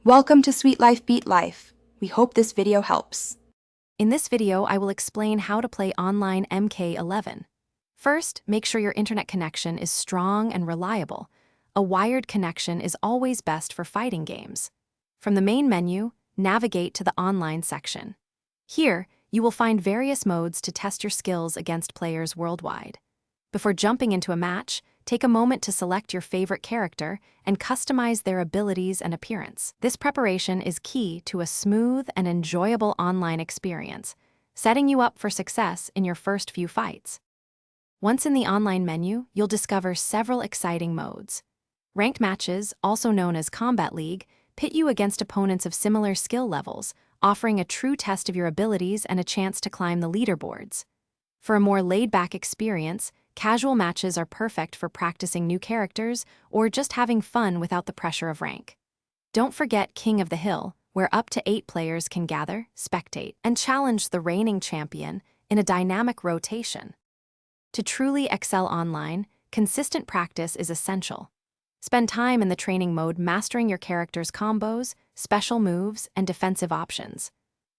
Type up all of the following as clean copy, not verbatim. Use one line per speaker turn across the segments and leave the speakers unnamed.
Welcome to Sweet Life Beat Life. We hope this video helps.
In this video, I will explain how to play online MK11. First, make sure your internet connection is strong and reliable. A wired connection is always best for fighting games. From the main menu, navigate to the online section. Here, you will find various modes to test your skills against players worldwide. Before jumping into a match, take a moment to select your favorite character and customize their abilities and appearance. This preparation is key to a smooth and enjoyable online experience, setting you up for success in your first few fights. Once in the online menu, you'll discover several exciting modes. Ranked matches, also known as Combat League, pit you against opponents of similar skill levels, offering a true test of your abilities and a chance to climb the leaderboards. For a more laid-back experience, casual matches are perfect for practicing new characters or just having fun without the pressure of rank. Don't forget King of the Hill, where up to 8 players can gather, spectate, and challenge the reigning champion in a dynamic rotation. To truly excel online, consistent practice is essential. Spend time in the training mode mastering your character's combos, special moves, and defensive options.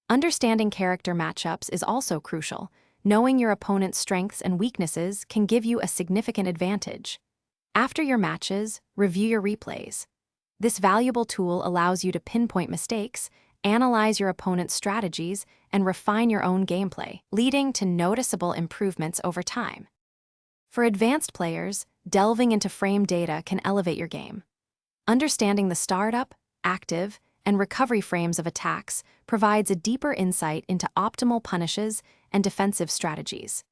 Understanding character matchups is also crucial. Knowing your opponent's strengths and weaknesses can give you a significant advantage. After your matches, review your replays. This valuable tool allows you to pinpoint mistakes, analyze your opponent's strategies, and refine your own gameplay, leading to noticeable improvements over time. For advanced players, delving into frame data can elevate your game. Understanding the startup, active, and recovery frames of attacks provides a deeper insight into optimal punishes and defensive strategies.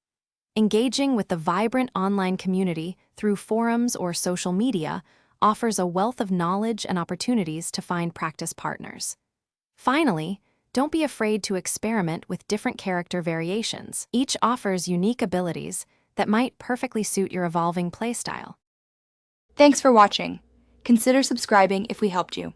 Engaging with the vibrant online community through forums or social media offers a wealth of knowledge and opportunities to find practice partners. Finally, don't be afraid to experiment with different character variations. Each offers unique abilities that might perfectly suit your evolving playstyle.
Thanks for watching. Consider subscribing if we helped you.